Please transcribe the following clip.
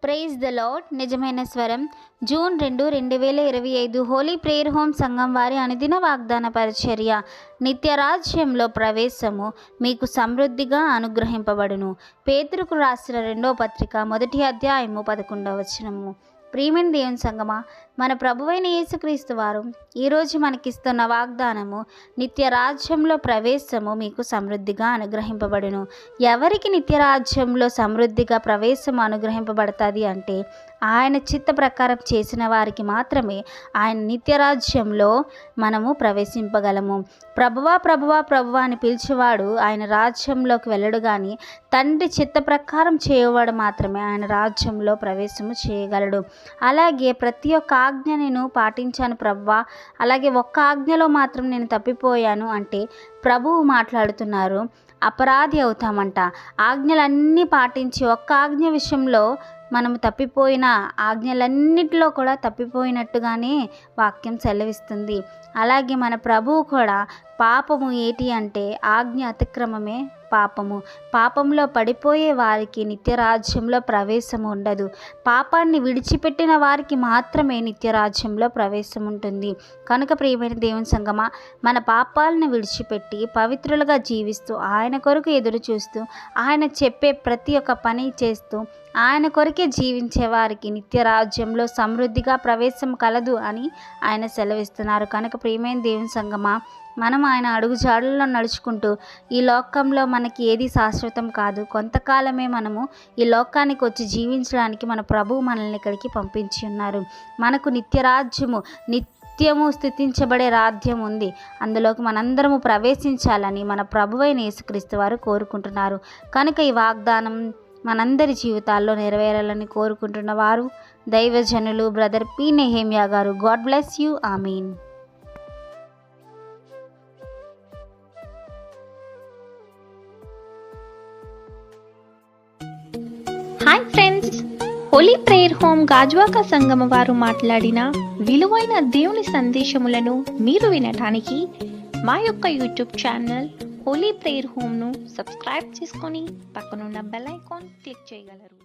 Praise the lord. నిజమైన స్వరం. June 2, 2025 Holi prayer home సంఘం వారి అనుదిన వాగ్దాన పరిచర్య. నిత్యరాజ్యంలో ప్రవేశము మీకు సమృద్ధిగా అనుగ్రహింపబడును. పేతురుకు రాసిన 2వ పత్రిక 1వ అధ్యాయము 11వ వచనము. ప్రియమైన దేవుని సంగమా, మన ప్రభువైన యేసుక్రీస్తు వారు ఈరోజు మనకిస్తున్న వాగ్దానము, నిత్యరాజ్యంలో ప్రవేశము మీకు సమృద్ధిగా అనుగ్రహింపబడును. ఎవరికి నిత్యరాజ్యంలో సమృద్ధిగా ప్రవేశము అనుగ్రహింపబడుతుంది అంటే, ఆయన చిత్త ప్రకారం చేసిన వారికి మాత్రమే ఆయన నిత్యరాజ్యంలో మనము ప్రవేశింపగలము. ప్రభువా ప్రభువా ప్రభువా అని పిలిచేవాడు ఆయన రాజ్యంలోకి వెళ్ళడు, కానీ తండ్రి చిత్త ప్రకారం చేయవాడు మాత్రమే ఆయన రాజ్యంలో ప్రవేశము చేయగలడు. అలాగే ప్రతి ఒక్క ఆజ్ఞ నేను పాటించాను ప్రభువా, అలాగే ఒక్క ఆజ్ఞలో మాత్రం నేను తప్పిపోయాను అంటే ప్రభువు మాట్లాడుతున్నారు, అపరాధి అవుతామంట. ఆజ్ఞలన్నీ పాటించి ఒక్క ఆజ్ఞ విషయంలో మనము తప్పిపోయిన ఆజ్ఞలన్నిటిలో కూడా తప్పిపోయినట్టుగానే వాక్యం సెలవిస్తుంది. అలాగే మన ప్రభువు కూడా పాపము ఏంటి అంటే ఆజ్ఞ అతిక్రమమే పాపము. పాపంలో పడిపోయే వారికి నిత్యరాజ్యంలో ప్రవేశం ఉండదు. పాపాన్ని విడిచిపెట్టిన వారికి మాత్రమే నిత్యరాజ్యంలో ప్రవేశం ఉంటుంది. కనుక ప్రియమైన దేవుని సంగమా, మన పాపాలను విడిచిపెట్టి పవిత్రులుగా జీవిస్తూ ఆయన కొరకు ఎదురు చూస్తూ ఆయన చెప్పే ప్రతి ఒక్క పని చేస్తూ ఆయన కొరకే జీవించే వారికి నిత్యరాజ్యంలో సమృద్ధిగా ప్రవేశం కలదు అని ఆయన సెలవిస్తున్నారు. కనుక ప్రియమైన దేవుని సంగమా, మనం ఆయన అడుగుజాడల్లో నడుచుకుంటూ ఈ లోకంలో మనకి ఏది శాశ్వతం కాదు. కొంతకాలమే మనము ఈ లోకానికి వచ్చి జీవించడానికి మన ప్రభువు మనల్ని ఇక్కడికి పంపించి ఉన్నారు. మనకు నిత్యరాజ్యము, నిత్యము స్థుతించబడే రాజ్యం ఉంది. అందులోకి మనందరము ప్రవేశించాలని మన ప్రభువైన యేసుక్రీస్తు వారు కోరుకుంటున్నారు. కనుక ఈ వాగ్దానం మనందరి జీవితాల్లో నెరవేరాలని కోరుకుంటున్న వారు దైవజనులు బ్రదర్ పి. నెహేమియా గారు. God bless you. Amen. Hi friends, holy prayer home Gajuwaka సంగమ వారు మాట్లాడిన విలువైన దేవుని సందేశములను మీరు వినటానికి మా యొక్క యూట్యూబ్ ఛానల్ హోలీ ప్రేయర్ హోమ్ను సబ్స్క్రైబ్ చేసుకొని పక్కనున్న బెల్ ఐకాన్ క్లిక్ చేయగలరు.